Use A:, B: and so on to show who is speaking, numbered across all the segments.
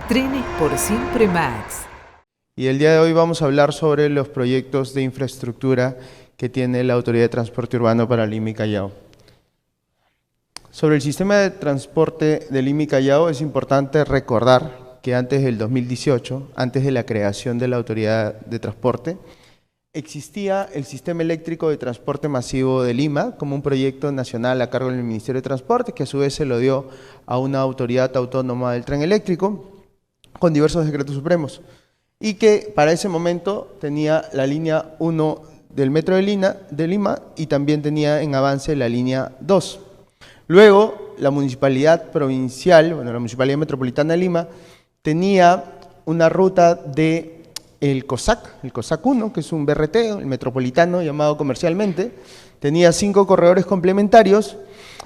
A: Trenes por Siempre Max.
B: Y el día de hoy vamos a hablar sobre los proyectos de infraestructura que tiene la Autoridad de Transporte Urbano para Lima y Callao. Sobre el sistema de transporte de Lima y Callao es importante recordar que antes del 2018, antes de la creación de la Autoridad de Transporte, existía el Sistema Eléctrico de Transporte Masivo de Lima como un proyecto nacional a cargo del Ministerio de Transporte, que a su vez se lo dio a una autoridad autónoma del tren eléctrico con diversos decretos supremos, y que para ese momento tenía la línea 1 del Metro de Lima y también tenía en avance la línea 2. Luego, la Municipalidad Provincial, la Municipalidad Metropolitana de Lima, tenía una ruta de el COSAC 1, que es un BRT, el metropolitano llamado comercialmente, tenía 5 corredores complementarios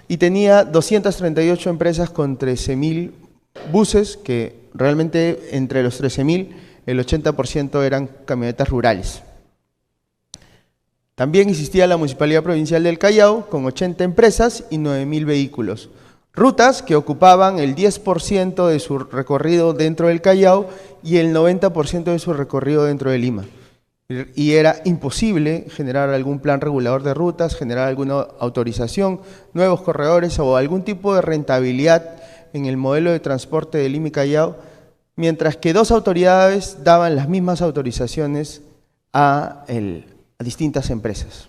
B: y tenía 238 empresas con 13.000 buses, que realmente entre los 13.000, el 80% eran camionetas rurales. También existía la Municipalidad Provincial del Callao con 80 empresas y 9.000 vehículos. Rutas que ocupaban el 10% de su recorrido dentro del Callao y el 90% de su recorrido dentro de Lima. Y era imposible generar algún plan regulador de rutas, generar alguna autorización, nuevos corredores o algún tipo de rentabilidad en el modelo de transporte de Lima y Callao, mientras que 2 autoridades daban las mismas autorizaciones a distintas empresas.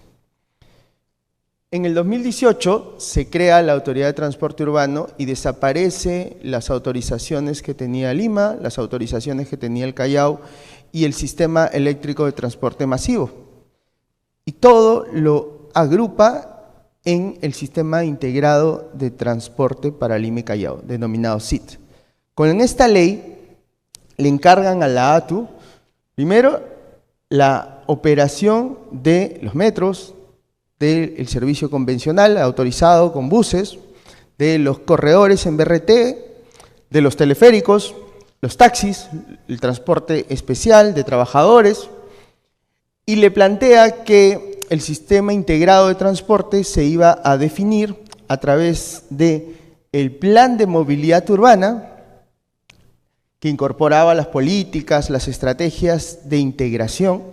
B: En el 2018 se crea la Autoridad de Transporte Urbano y desaparece las autorizaciones que tenía Lima, las autorizaciones que tenía el Callao y el Sistema Eléctrico de Transporte Masivo. Y todo lo agrupa en el Sistema Integrado de Transporte para Lima y Callao, denominado SIT. Con esta ley le encargan a la ATU, primero, la operación de los metros, del servicio convencional autorizado con buses, de los corredores en BRT, de los teleféricos, los taxis, el transporte especial de trabajadores, y le plantea que el sistema integrado de transporte se iba a definir a través de el plan de movilidad urbana, que incorporaba las políticas, las estrategias de integración,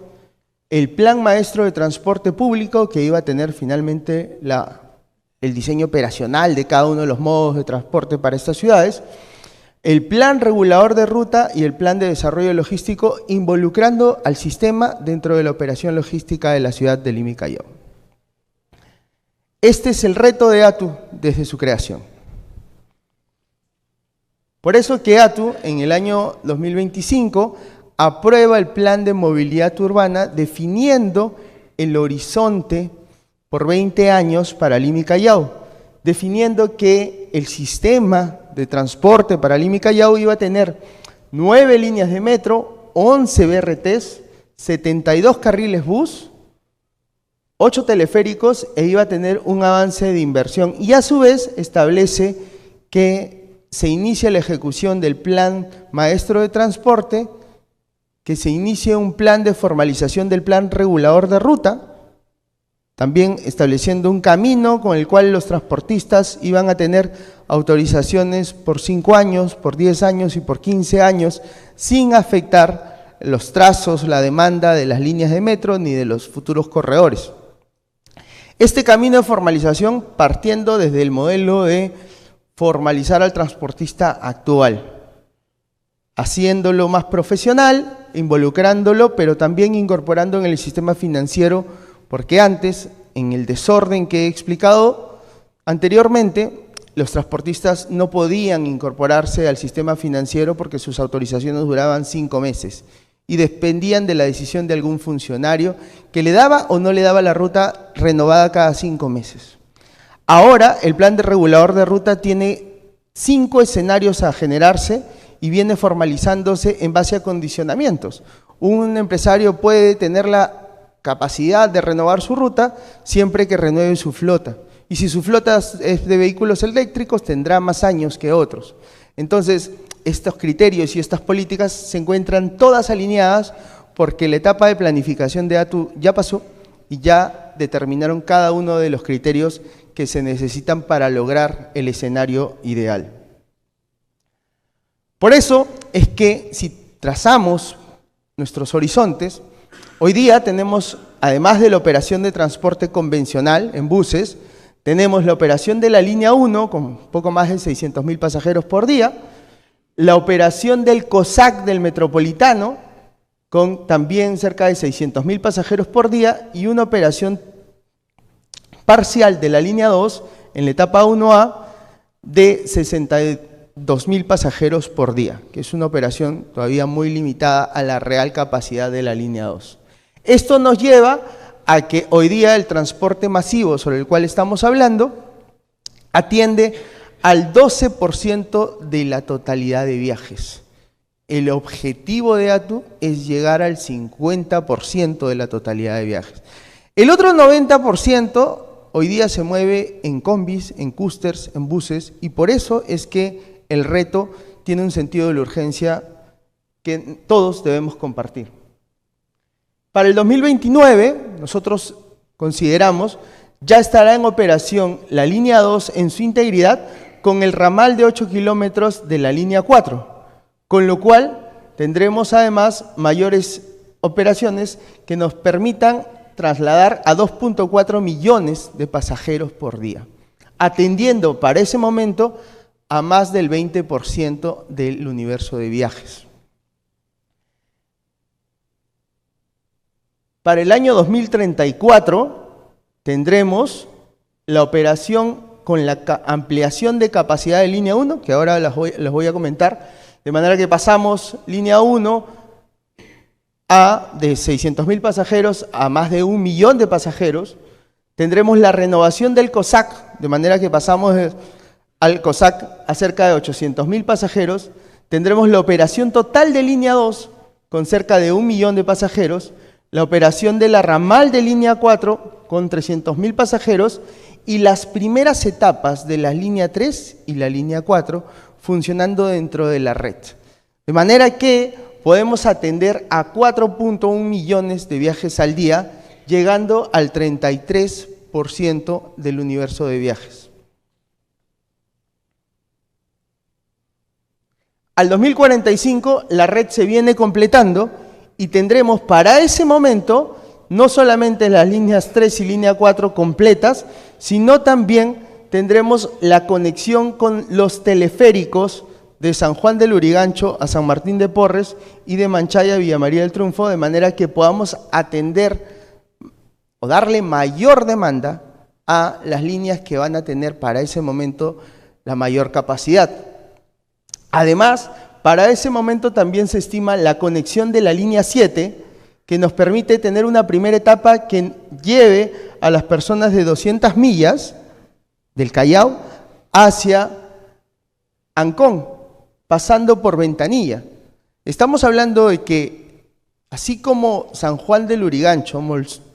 B: el plan maestro de transporte público, que iba a tener finalmente el diseño operacional de cada uno de los modos de transporte para estas ciudades, el plan regulador de ruta y el plan de desarrollo logístico, involucrando al sistema dentro de la operación logística de la ciudad de Lima y Callao. Este es el reto de ATU desde su creación. Por eso que ATU en el año 2025 aprueba el plan de movilidad urbana definiendo el horizonte por 20 años para Lima y Callao, definiendo que el sistema de transporte para Lima y Callao iba a tener 9 líneas de metro, 11 BRTs, 72 carriles bus, 8 teleféricos e iba a tener un avance de inversión. Y a su vez establece que se inicia la ejecución del plan maestro de transporte, que se inicie un plan de formalización del plan regulador de ruta, también estableciendo un camino con el cual los transportistas iban a tener autorizaciones por 5 años, por 10 años y por 15 años, sin afectar los trazos, la demanda de las líneas de metro ni de los futuros corredores. Este camino de formalización partiendo desde el modelo de formalizar al transportista actual, haciéndolo más profesional, involucrándolo, pero también incorporando en el sistema financiero, porque antes, en el desorden que he explicado anteriormente, los transportistas no podían incorporarse al sistema financiero porque sus autorizaciones duraban 5 meses y dependían de la decisión de algún funcionario que le daba o no le daba la ruta renovada cada 5 meses. Ahora, el plan de regulador de ruta tiene 5 escenarios a generarse y viene formalizándose en base a condicionamientos. Un empresario puede tener la capacidad de renovar su ruta siempre que renueve su flota. Y si su flota es de vehículos eléctricos, tendrá más años que otros. Entonces, estos criterios y estas políticas se encuentran todas alineadas porque la etapa de planificación de ATU ya pasó y ya determinaron cada uno de los criterios que se necesitan para lograr el escenario ideal. Por eso, es que si trazamos nuestros horizontes, hoy día tenemos, además de la operación de transporte convencional en buses, tenemos la operación de la línea 1 con poco más de 600.000 pasajeros por día, la operación del COSAC del Metropolitano con también cerca de 600.000 pasajeros por día y una operación parcial de la línea 2 en la etapa 1A de 62.000 pasajeros por día, que es una operación todavía muy limitada a la real capacidad de la línea 2. Esto nos lleva a que hoy día el transporte masivo sobre el cual estamos hablando atiende al 12% de la totalidad de viajes. El objetivo de ATU es llegar al 50% de la totalidad de viajes. El otro 90% hoy día se mueve en combis, en cústers, en buses, y por eso es que el reto tiene un sentido de la urgencia que todos debemos compartir. Para el 2029, nosotros consideramos, ya estará en operación la línea 2 en su integridad con el ramal de 8 kilómetros de la línea 4, con lo cual tendremos además mayores operaciones que nos permitan trasladar a 2.4 millones de pasajeros por día, atendiendo para ese momento a más del 20% del universo de viajes. Para el año 2034 tendremos la operación con la ampliación de capacidad de línea 1, que ahora les voy a comentar, de manera que pasamos línea 1 de 600.000 pasajeros a más de 1 millón de pasajeros. Tendremos la renovación del COSAC, de manera que pasamos al COSAC a cerca de 800.000 pasajeros. Tendremos la operación total de línea 2 con cerca de 1 millón de pasajeros, la operación de la ramal de línea 4 con 300.000 pasajeros y las primeras etapas de la línea 3 y la línea 4 funcionando dentro de la red. De manera que podemos atender a 4.1 millones de viajes al día, llegando al 33% del universo de viajes. Al 2045 la red se viene completando y tendremos para ese momento no solamente las líneas 3 y línea 4 completas, sino también tendremos la conexión con los teleféricos de San Juan del Lurigancho a San Martín de Porres y de Manchaya a Villa María del Triunfo, de manera que podamos atender o darle mayor demanda a las líneas que van a tener para ese momento la mayor capacidad. Además, para ese momento también se estima la conexión de la línea 7, que nos permite tener una primera etapa que lleve a las personas de 200 millas del Callao hacia Ancón, pasando por Ventanilla. Estamos hablando de que, así como San Juan del Lurigancho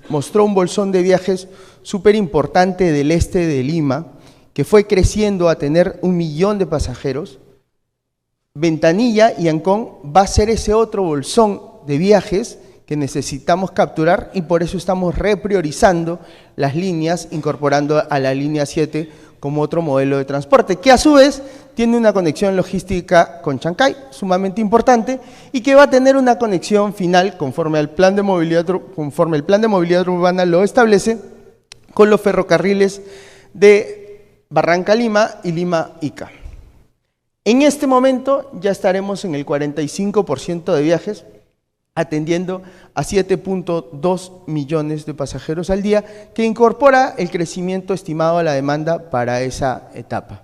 B: mostró un bolsón de viajes súper importante del este de Lima, que fue creciendo a tener 1 millón de pasajeros, Ventanilla y Ancón va a ser ese otro bolsón de viajes que necesitamos capturar y por eso estamos repriorizando las líneas, incorporando a la línea 7 como otro modelo de transporte, que a su vez tiene una conexión logística con Chancay, sumamente importante, y que va a tener una conexión final, conforme el plan de movilidad urbana lo establece, con los ferrocarriles de Barranca Lima y Lima Ica. En este momento ya estaremos en el 45% de viajes, atendiendo a 7.2 millones de pasajeros al día, que incorpora el crecimiento estimado a la demanda para esa etapa.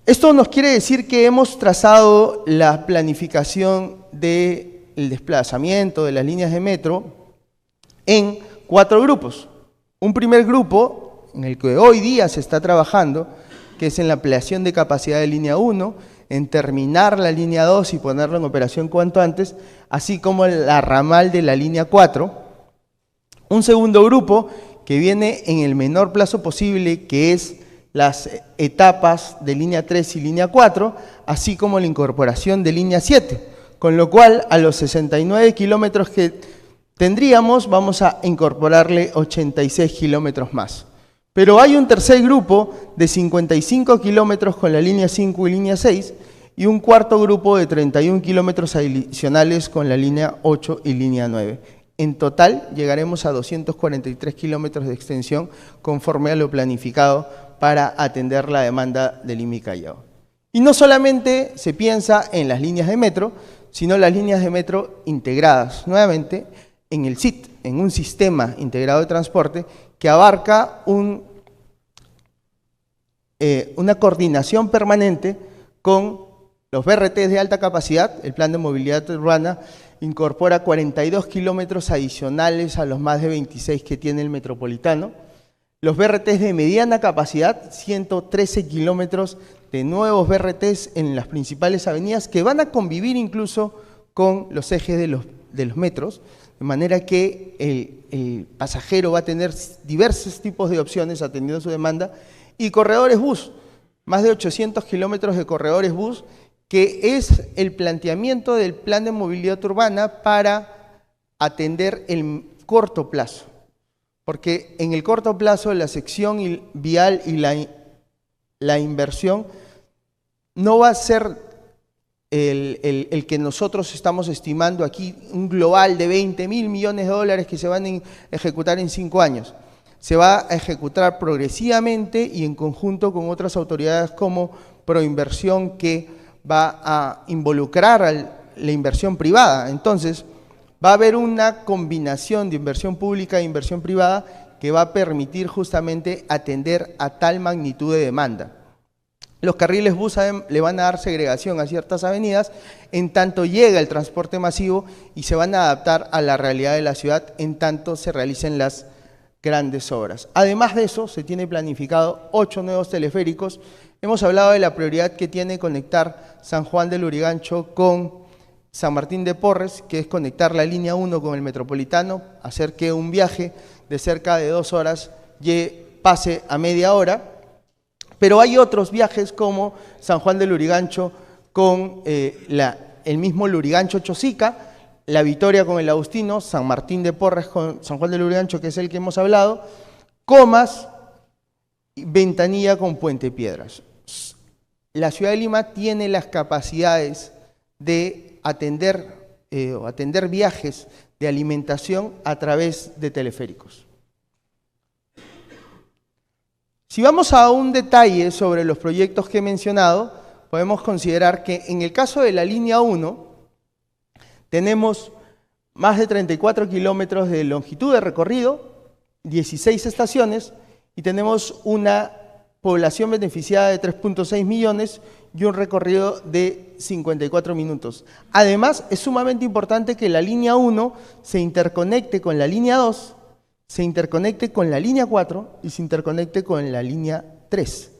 B: Esto nos quiere decir que hemos trazado la planificación del desplazamiento de las líneas de metro en 4 grupos. Un primer grupo, en el que hoy día se está trabajando, que es en la ampliación de capacidad de línea 1, en terminar la línea 2 y ponerla en operación cuanto antes, así como la ramal de la línea 4. Un segundo grupo que viene en el menor plazo posible, que es las etapas de línea 3 y línea 4, así como la incorporación de línea 7, con lo cual a los 69 kilómetros que tendríamos vamos a incorporarle 86 kilómetros más. Pero hay un tercer grupo de 55 kilómetros con la línea 5 y línea 6 y un cuarto grupo de 31 kilómetros adicionales con la línea 8 y línea 9. En total llegaremos a 243 kilómetros de extensión conforme a lo planificado para atender la demanda de Lima y Callao. Y no solamente se piensa en las líneas de metro, sino las líneas de metro integradas nuevamente en el SIT, en un sistema integrado de transporte que abarca una coordinación permanente con los BRTs de alta capacidad. El Plan de Movilidad Urbana incorpora 42 kilómetros adicionales a los más de 26 que tiene el metropolitano. Los BRTs de mediana capacidad, 113 kilómetros de nuevos BRTs en las principales avenidas que van a convivir incluso con los ejes de los metros, de manera que el pasajero va a tener diversos tipos de opciones atendiendo su demanda, y corredores bus, más de 800 kilómetros de corredores bus, que es el planteamiento del Plan de Movilidad Urbana para atender el corto plazo. Porque en el corto plazo la sección vial y la inversión no va a ser el que nosotros estamos estimando aquí, un global de 20.000 millones de dólares que se van a ejecutar en 5 años. Se va a ejecutar progresivamente y en conjunto con otras autoridades como Proinversión, que va a involucrar a la inversión privada. Entonces, va a haber una combinación de inversión pública e inversión privada que va a permitir justamente atender a tal magnitud de demanda. Los carriles bus le van a dar segregación a ciertas avenidas en tanto llega el transporte masivo y se van a adaptar a la realidad de la ciudad en tanto se realicen las grandes obras. Además de eso, se tiene planificado 8 nuevos teleféricos. Hemos hablado de la prioridad que tiene conectar San Juan del Lurigancho con San Martín de Porres, que es conectar la línea 1 con el metropolitano, hacer que un viaje de cerca de 2 horas pase a media hora. Pero hay otros viajes como San Juan del Lurigancho con el mismo Lurigancho-Chosica, La Victoria con el Agustino, San Martín de Porres con San Juan del Lurigancho, que es el que hemos hablado, Comas, Ventanilla con Puente Piedras. La ciudad de Lima tiene las capacidades de atender viajes de alimentación a través de teleféricos. Si vamos a un detalle sobre los proyectos que he mencionado, podemos considerar que en el caso de la línea 1, tenemos más de 34 kilómetros de longitud de recorrido, 16 estaciones, y tenemos una población beneficiada de 3.6 millones y un recorrido de 54 minutos. Además, es sumamente importante que la línea 1 se interconecte con la línea 2, se interconecte con la línea 4 y se interconecte con la línea 3.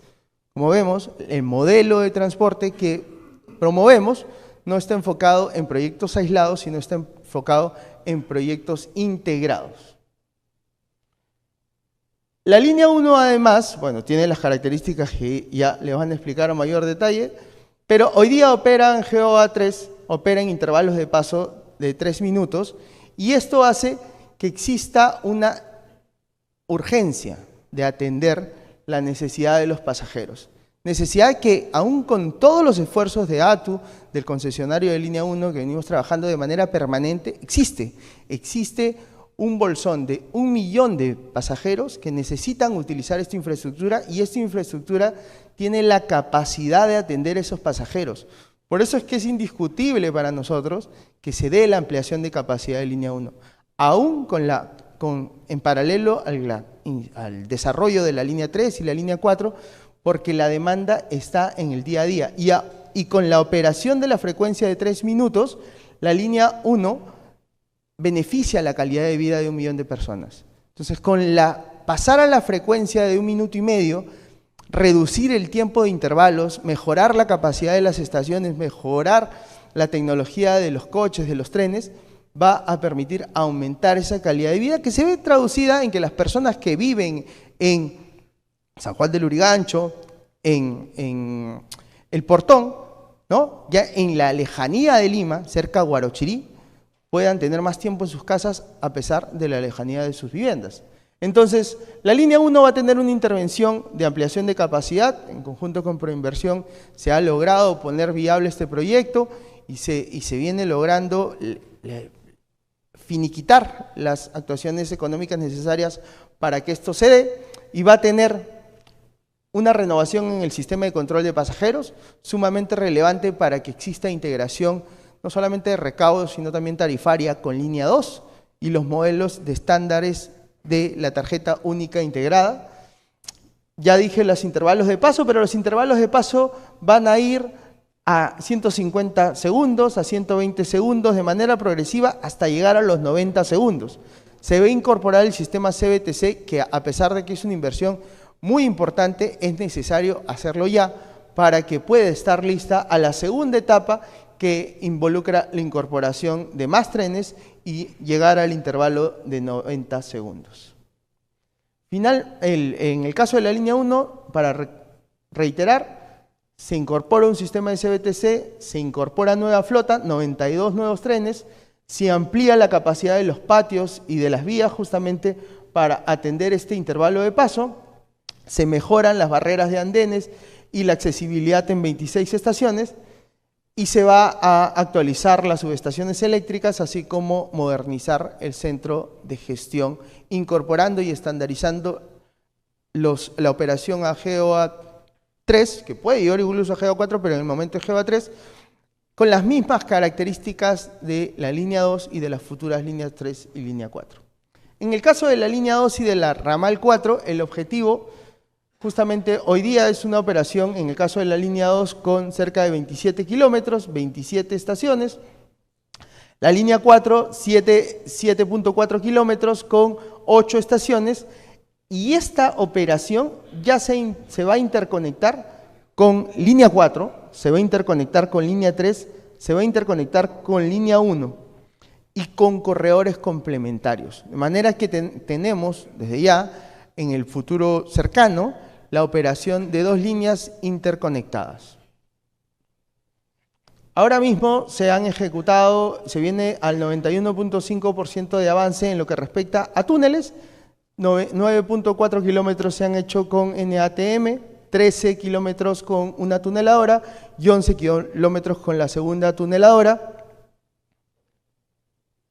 B: Como vemos, el modelo de transporte que promovemos no está enfocado en proyectos aislados, sino está enfocado en proyectos integrados. La línea 1 además, bueno, tiene las características que ya les van a explicar a mayor detalle, pero hoy día opera en GOA3, opera en intervalos de paso de 3 minutos, y esto hace que exista una urgencia de atender la necesidad de los pasajeros. Necesidad que, aún con todos los esfuerzos de ATU, del concesionario de línea 1, que venimos trabajando de manera permanente, existe un bolsón de 1 millón de pasajeros que necesitan utilizar esta infraestructura, y esta infraestructura tiene la capacidad de atender a esos pasajeros. Por eso es que es indiscutible para nosotros que se dé la ampliación de capacidad de línea 1, aún en paralelo al desarrollo de la línea 3 y la línea 4, porque la demanda está en el día a día. Y con la operación de la frecuencia de 3 minutos, la línea 1 beneficia la calidad de vida de 1 millón de personas. Entonces, pasar a la frecuencia de 1 minuto y medio, reducir el tiempo de intervalos, mejorar la capacidad de las estaciones, mejorar la tecnología de los coches, de los trenes, va a permitir aumentar esa calidad de vida que se ve traducida en que las personas que viven en San Juan del Lurigancho, en El Portón, ¿no?, ya en la lejanía de Lima, cerca de Guarochirí, puedan tener más tiempo en sus casas a pesar de la lejanía de sus viviendas. Entonces, la línea 1 va a tener una intervención de ampliación de capacidad. En conjunto con Proinversión se ha logrado poner viable este proyecto y se viene logrando finiquitar las actuaciones económicas necesarias para que esto se dé, y va a tener una renovación en el sistema de control de pasajeros, sumamente relevante para que exista integración no solamente de recaudo, sino también tarifaria con línea 2 y los modelos de estándares de la tarjeta única integrada. Ya dije los intervalos de paso, pero los intervalos de paso van a ir a 150 segundos, a 120 segundos, de manera progresiva hasta llegar a los 90 segundos. Se va a incorporar el sistema CBTC, que a pesar de que es una inversión muy importante, es necesario hacerlo ya para que pueda estar lista a la segunda etapa, que involucra la incorporación de más trenes y llegar al intervalo de 90 segundos. En el caso de la línea 1, para reiterar, se incorpora un sistema de CBTC, se incorpora nueva flota, 92 nuevos trenes, se amplía la capacidad de los patios y de las vías justamente para atender este intervalo de paso, se mejoran las barreras de andenes y la accesibilidad en 26 estaciones, y se va a actualizar las subestaciones eléctricas, así como modernizar el centro de gestión, incorporando y estandarizando la operación a GOA3, que puede llegar incluso a GOA4, pero en el momento es GOA3, con las mismas características de la línea 2 y de las futuras líneas 3 y línea 4. En el caso de la línea 2 y de la ramal 4, el objetivo justamente hoy día es una operación, en el caso de la línea 2, con cerca de 27 kilómetros, 27 estaciones. La línea 4, 7.4 kilómetros con 8 estaciones. Y esta operación ya se va a interconectar con línea 4, se va a interconectar con línea 3, se va a interconectar con línea 1 y con corredores complementarios. De manera que tenemos desde ya, en el futuro cercano, la operación de 2 líneas interconectadas. Ahora mismo se han ejecutado, se viene al 91.5% de avance en lo que respecta a túneles, 9.4 kilómetros se han hecho con NATM, 13 kilómetros con una tuneladora y 11 kilómetros con la segunda tuneladora.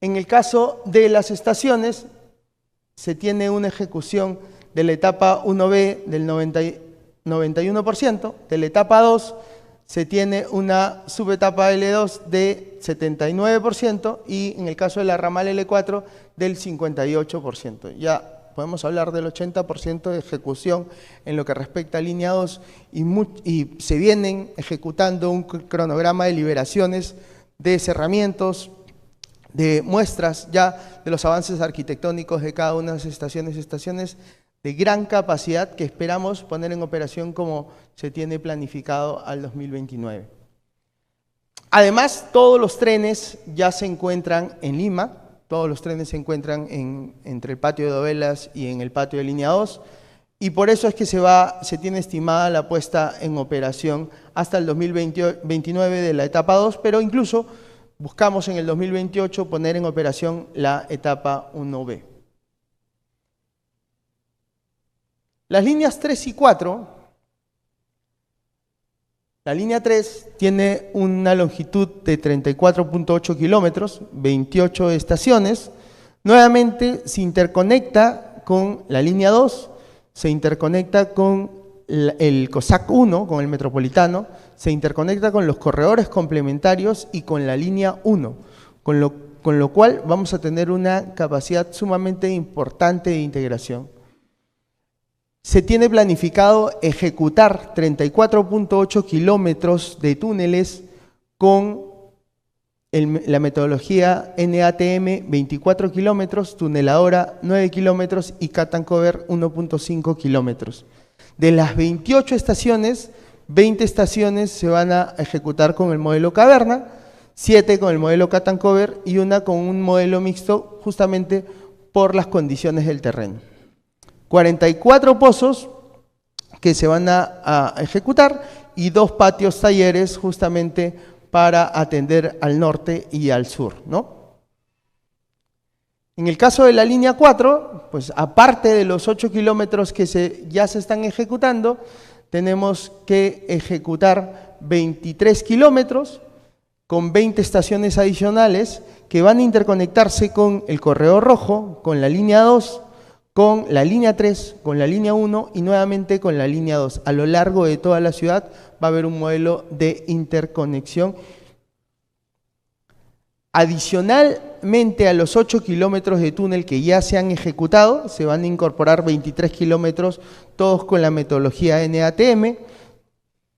B: En el caso de las estaciones, se tiene una ejecución de la etapa 1B del 91%, de la etapa 2 se tiene una subetapa L2 de 79% y en el caso de la ramal L4 del 58%. Ya podemos hablar del 80% de ejecución en lo que respecta a línea 2 y se vienen ejecutando un cronograma de liberaciones de cerramientos, de muestras ya de los avances arquitectónicos de cada una de las estaciones de gran capacidad que esperamos poner en operación como se tiene planificado al 2029. Además, todos los trenes ya se encuentran en Lima, todos los trenes se encuentran entre el patio de Dovelas y en el patio de línea 2, y por eso es que se tiene estimada la puesta en operación hasta el 2029 de la etapa 2, pero incluso buscamos en el 2028 poner en operación la etapa 1B. Las líneas 3 y 4, la línea 3 tiene una longitud de 34.8 kilómetros, 28 estaciones. Nuevamente se interconecta con la línea 2, se interconecta con el COSAC 1, con el metropolitano, se interconecta con los corredores complementarios y con la línea 1, con lo cual vamos a tener una capacidad sumamente importante de integración. Se tiene planificado ejecutar 34.8 kilómetros de túneles con la metodología NATM, 24 kilómetros, tuneladora 9 kilómetros y cut and cover 1.5 kilómetros. De las 28 estaciones, 20 estaciones se van a ejecutar con el modelo caverna, 7 con el modelo cut and cover y una con un modelo mixto justamente por las condiciones del terreno. 44 pozos que se van a ejecutar y 2 patios talleres justamente para atender al norte y al sur, ¿no? En el caso de la línea 4, pues aparte de los 8 kilómetros que ya se están ejecutando, tenemos que ejecutar 23 kilómetros con 20 estaciones adicionales que van a interconectarse con el Corredor Rojo, con la línea 2, con la línea 3, con la línea 1 y nuevamente con la línea 2. A lo largo de toda la ciudad va a haber un modelo de interconexión. Adicionalmente a los 8 kilómetros de túnel que ya se han ejecutado, se van a incorporar 23 kilómetros, todos con la metodología NATM.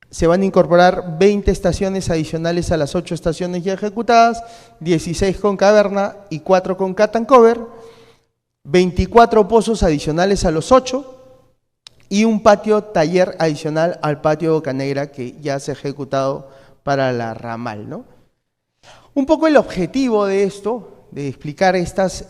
B: Se van a incorporar 20 estaciones adicionales a las 8 estaciones ya ejecutadas, 16 con caverna y 4 con cut and cover, 24 pozos adicionales a los 8 y un patio taller adicional al patio Bocanegra que ya se ha ejecutado para la ramal, ¿no? Un poco el objetivo de esto, de explicar estas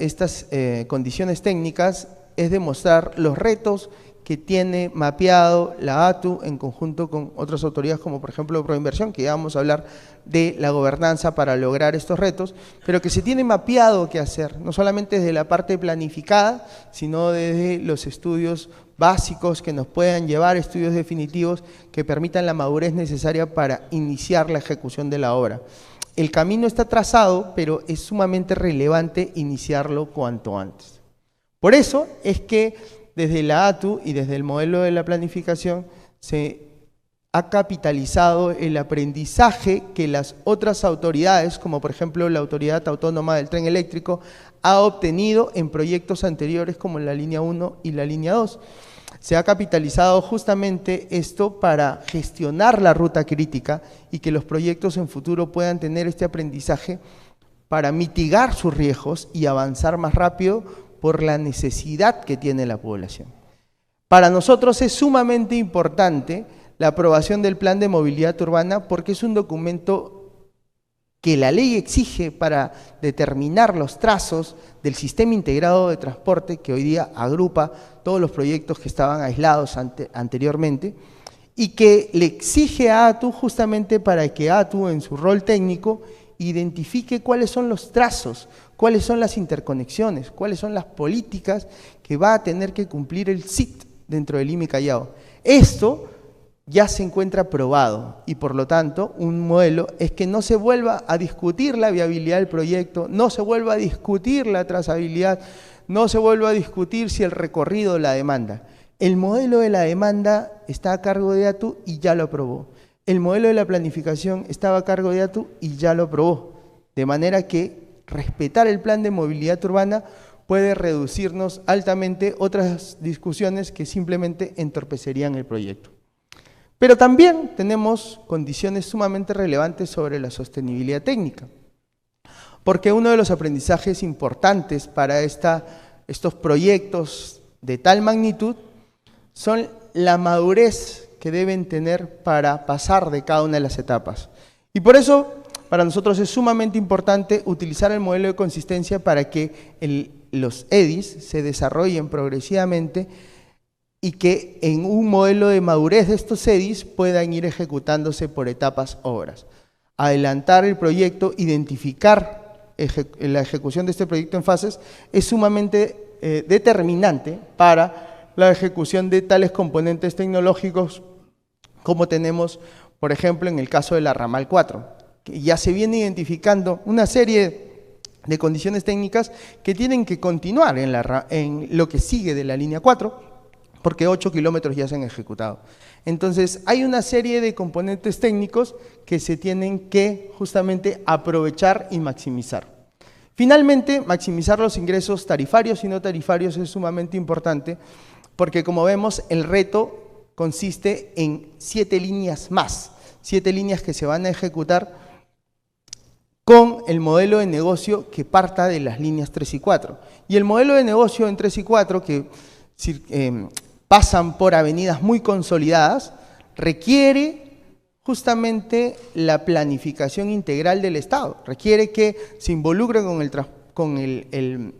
B: condiciones técnicas, es demostrar los retos que tiene mapeado la ATU en conjunto con otras autoridades como por ejemplo Proinversión, que ya vamos a hablar de la gobernanza para lograr estos retos, pero que se tiene mapeado qué hacer, no solamente desde la parte planificada, sino desde los estudios básicos que nos puedan llevar, estudios definitivos que permitan la madurez necesaria para iniciar la ejecución de la obra. El camino está trazado, pero es sumamente relevante iniciarlo cuanto antes. Por eso es que desde la ATU y desde el modelo de la planificación se ha capitalizado el aprendizaje que las otras autoridades, como por ejemplo la Autoridad Autónoma del Tren Eléctrico, ha obtenido en proyectos anteriores como la línea 1 y la línea 2. Se ha capitalizado justamente esto para gestionar la ruta crítica y que los proyectos en futuro puedan tener este aprendizaje para mitigar sus riesgos y avanzar más rápido por la necesidad que tiene la población. Para nosotros es sumamente importante la aprobación del Plan de Movilidad Urbana porque es un documento que la ley exige para determinar los trazos del sistema integrado de transporte que hoy día agrupa todos los proyectos que estaban aislados anteriormente y que le exige a ATU justamente para que ATU en su rol técnico identifique cuáles son los trazos, cuáles son las interconexiones, cuáles son las políticas que va a tener que cumplir el SIT dentro del IMI Callao. Esto ya se encuentra probado y por lo tanto un modelo es que no se vuelva a discutir la viabilidad del proyecto, no se vuelva a discutir la trazabilidad, no se vuelva a discutir si el recorrido o la demanda. El modelo de la demanda está a cargo de ATU y ya lo aprobó. El modelo de la planificación estaba a cargo de ATU y ya lo aprobó. De manera que respetar el plan de movilidad urbana puede reducirnos altamente otras discusiones que simplemente entorpecerían el proyecto. Pero también tenemos condiciones sumamente relevantes sobre la sostenibilidad técnica, porque uno de los aprendizajes importantes para estos proyectos de tal magnitud son la madurez que deben tener para pasar de cada una de las etapas. Y por eso, para nosotros es sumamente importante utilizar el modelo de consistencia para que los EDIs se desarrollen progresivamente y que en un modelo de madurez de estos EDIs puedan ir ejecutándose por etapas obras. Adelantar el proyecto, identificar la ejecución de este proyecto en fases es sumamente determinante para la ejecución de tales componentes tecnológicos como tenemos, por ejemplo, en el caso de la ramal 4, que ya se viene identificando una serie de condiciones técnicas que tienen que continuar en lo que sigue de la línea 4, porque 8 kilómetros ya se han ejecutado. Entonces, hay una serie de componentes técnicos que se tienen que justamente aprovechar y maximizar. Finalmente, maximizar los ingresos tarifarios y no tarifarios es sumamente importante, porque como vemos, el reto consiste en 7 líneas más, 7 líneas que se van a ejecutar con el modelo de negocio que parta de las líneas 3 y 4. Y el modelo de negocio en 3 y 4, que pasan por avenidas muy consolidadas, requiere justamente la planificación integral del Estado, requiere que se involucre con el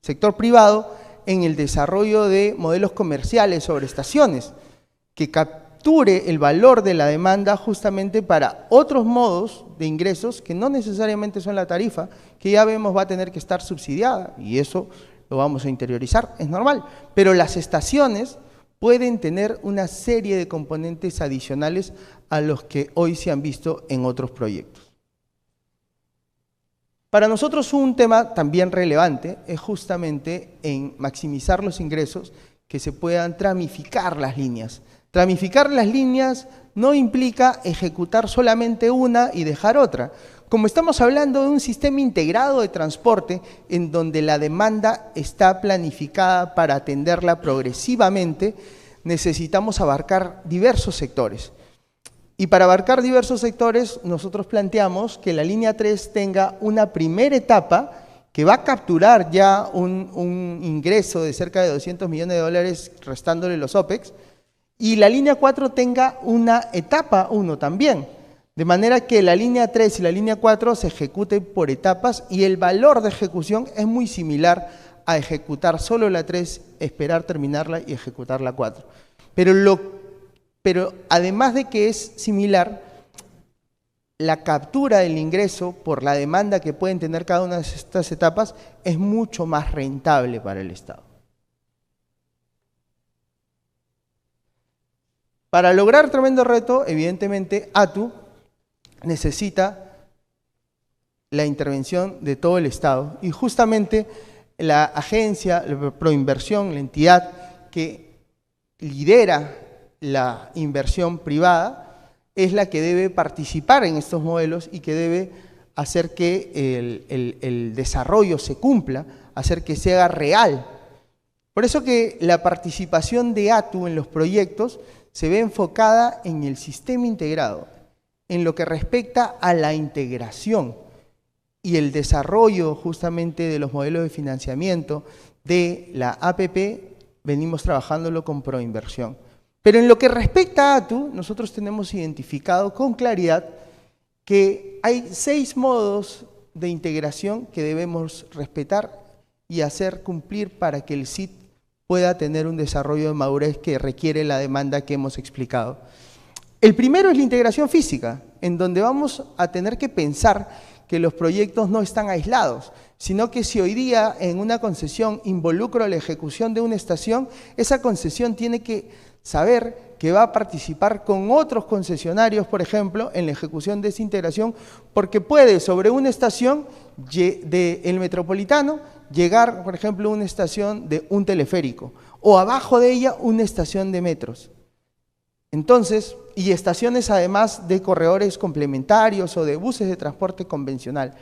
B: sector privado en el desarrollo de modelos comerciales sobre estaciones, que capture el valor de la demanda justamente para otros modos de ingresos que no necesariamente son la tarifa, que ya vemos va a tener que estar subsidiada, y eso lo vamos a interiorizar, es normal. Pero las estaciones pueden tener una serie de componentes adicionales a los que hoy se han visto en otros proyectos. Para nosotros un tema también relevante es justamente en maximizar los ingresos, que se puedan tramificar las líneas. Tramificar las líneas no implica ejecutar solamente una y dejar otra. Como estamos hablando de un sistema integrado de transporte en donde la demanda está planificada para atenderla progresivamente, necesitamos abarcar diversos sectores. Y para abarcar diversos sectores, nosotros planteamos que la línea 3 tenga una primera etapa que va a capturar ya un ingreso de cerca de 200 millones de dólares restándole los OPEX, y la línea 4 tenga una etapa 1 también, de manera que la línea 3 y la línea 4 se ejecuten por etapas, y el valor de ejecución es muy similar a ejecutar solo la 3, esperar terminarla y ejecutar la 4. Pero además de que es similar, la captura del ingreso por la demanda que pueden tener cada una de estas etapas es mucho más rentable para el Estado. Para lograr tremendo reto, evidentemente, ATU necesita la intervención de todo el Estado, y justamente la agencia, la Proinversión, la entidad que lidera la inversión privada, es la que debe participar en estos modelos y que debe hacer que el desarrollo se cumpla, hacer que se haga real. Por eso que la participación de ATU en los proyectos se ve enfocada en el sistema integrado, en lo que respecta a la integración y el desarrollo justamente de los modelos de financiamiento de la APP, venimos trabajándolo con Proinversión. Pero en lo que respecta a ATU, nosotros tenemos identificado con claridad que hay 6 modos de integración que debemos respetar y hacer cumplir para que el SIT pueda tener un desarrollo de madurez que requiere la demanda que hemos explicado. El primero es la integración física, en donde vamos a tener que pensar que los proyectos no están aislados, sino que si hoy día en una concesión involucro la ejecución de una estación, esa concesión tiene que saber que va a participar con otros concesionarios, por ejemplo, en la ejecución de esa integración, porque puede sobre una estación del metropolitano llegar, por ejemplo, a una estación de un teleférico, o abajo de ella una estación de metros. Entonces, y estaciones además de corredores complementarios o de buses de transporte convencional.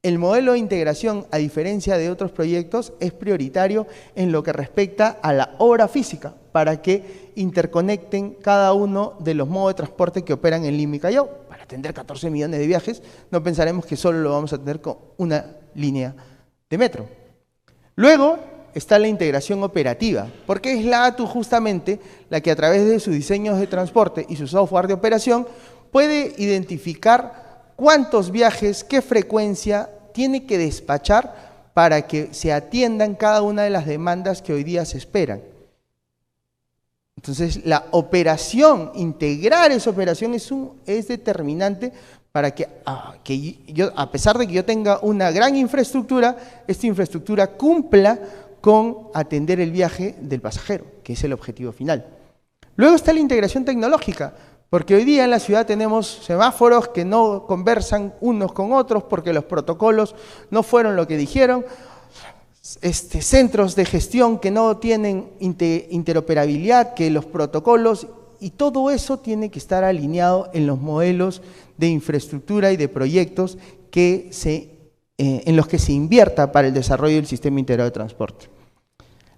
B: El modelo de integración, a diferencia de otros proyectos, es prioritario en lo que respecta a la obra física, para que interconecten cada uno de los modos de transporte que operan en Lima y Callao. Para atender 14 millones de viajes, no pensaremos que solo lo vamos a tener con una línea de metro. Luego está la integración operativa, porque es la ATU justamente la que a través de sus diseños de transporte y su software de operación puede identificar cuántos viajes, qué frecuencia tiene que despachar para que se atiendan cada una de las demandas que hoy día se esperan. Entonces, la operación, integrar esa operación es determinante para que a pesar de que yo tenga una gran infraestructura, esta infraestructura cumpla con atender el viaje del pasajero, que es el objetivo final. Luego está la integración tecnológica, porque hoy día en la ciudad tenemos semáforos que no conversan unos con otros porque los protocolos no fueron lo que dijeron, centros de gestión que no tienen interoperabilidad, que los protocolos, y todo eso tiene que estar alineado en los modelos de infraestructura y de proyectos que en los que se invierta para el desarrollo del sistema integrado de transporte.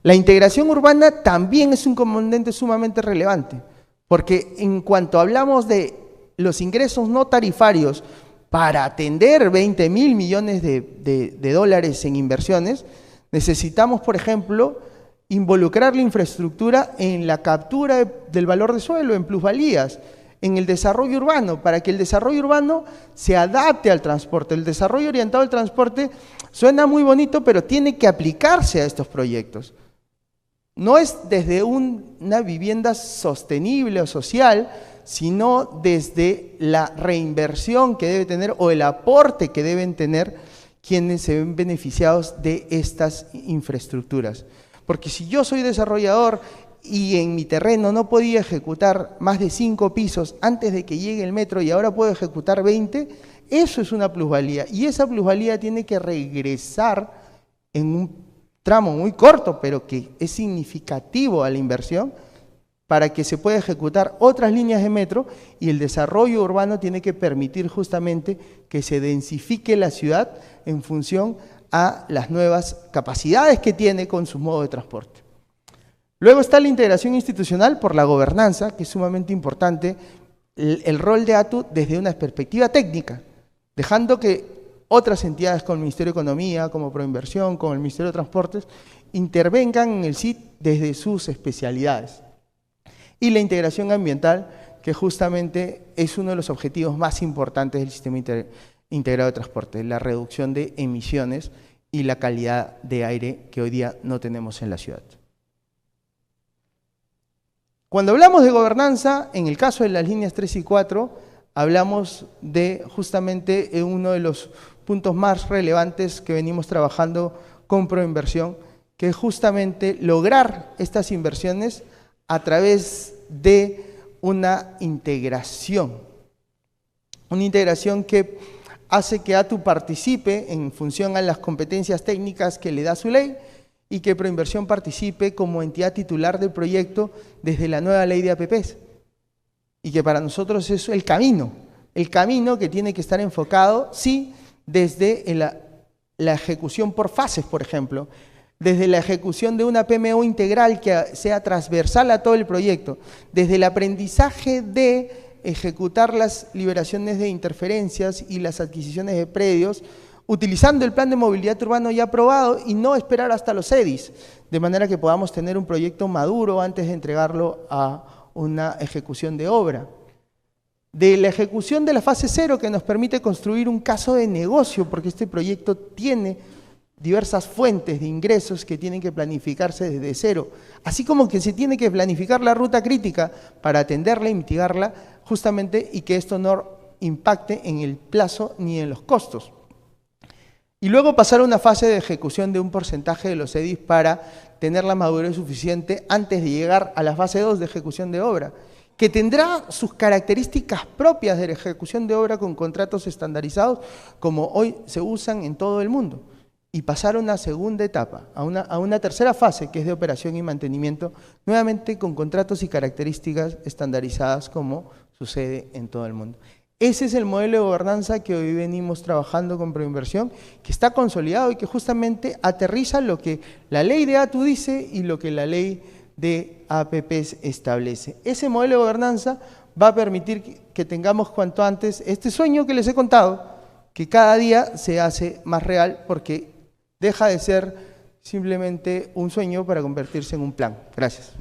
B: La integración urbana también es un componente sumamente relevante, porque en cuanto hablamos de los ingresos no tarifarios para atender 20.000 millones de dólares en inversiones, necesitamos, por ejemplo, involucrar la infraestructura en la captura del valor de suelo, en plusvalías, en el desarrollo urbano, para que el desarrollo urbano se adapte al transporte. El desarrollo orientado al transporte suena muy bonito, pero tiene que aplicarse a estos proyectos. no es desde una vivienda sostenible o social, sino desde la reinversión que debe tener o el aporte que deben tener quienes se ven beneficiados de estas infraestructuras. Porque si yo soy desarrollador y en mi terreno no podía ejecutar más de 5 pisos antes de que llegue el metro y ahora puedo ejecutar 20, eso es una plusvalía. Y esa plusvalía tiene que regresar en un tramo muy corto, pero que es significativo a la inversión, para que se pueda ejecutar otras líneas de metro, y el desarrollo urbano tiene que permitir justamente que se densifique la ciudad en función a las nuevas capacidades que tiene con sus modos de transporte. Luego está la integración institucional por la gobernanza, que es sumamente importante, el rol de ATU desde una perspectiva técnica, dejando que otras entidades como el Ministerio de Economía, como Proinversión, como el Ministerio de Transportes, intervengan en el CIT desde sus especialidades. Y la integración ambiental, que justamente es uno de los objetivos más importantes del sistema integrado de transporte, la reducción de emisiones y la calidad de aire que hoy día no tenemos en la ciudad. Cuando hablamos de gobernanza, en el caso de las líneas 3 y 4, hablamos de justamente uno de los puntos más relevantes que venimos trabajando con Proinversión, que es justamente lograr estas inversiones a través de una integración que hace que ATU participe en función a las competencias técnicas que le da su ley y que Proinversión participe como entidad titular del proyecto desde la nueva ley de APPs. Y que para nosotros es el camino que tiene que estar enfocado, sí, desde la ejecución por fases, por ejemplo, desde la ejecución de una PMO integral que sea transversal a todo el proyecto, desde el aprendizaje de ejecutar las liberaciones de interferencias y las adquisiciones de predios, utilizando el plan de movilidad urbano ya aprobado y no esperar hasta los EDIs, de manera que podamos tener un proyecto maduro antes de entregarlo a una ejecución de obra. De la ejecución de la fase 0, que nos permite construir un caso de negocio, porque este proyecto tiene diversas fuentes de ingresos que tienen que planificarse desde cero, así como que se tiene que planificar la ruta crítica para atenderla y mitigarla justamente, y que esto no impacte en el plazo ni en los costos. Y luego pasar a una fase de ejecución de un porcentaje de los EDIs para tener la madurez suficiente antes de llegar a la fase 2 de ejecución de obra, que tendrá sus características propias de la ejecución de obra con contratos estandarizados, como hoy se usan en todo el mundo, y pasar a una segunda etapa, a una tercera fase, que es de operación y mantenimiento, nuevamente con contratos y características estandarizadas, como sucede en todo el mundo. Ese es el modelo de gobernanza que hoy venimos trabajando con Proinversión, que está consolidado y que justamente aterriza lo que la ley de ATU dice y lo que la ley de APPs establece. Ese modelo de gobernanza va a permitir que tengamos cuanto antes este sueño que les he contado, que cada día se hace más real porque deja de ser simplemente un sueño para convertirse en un plan. Gracias.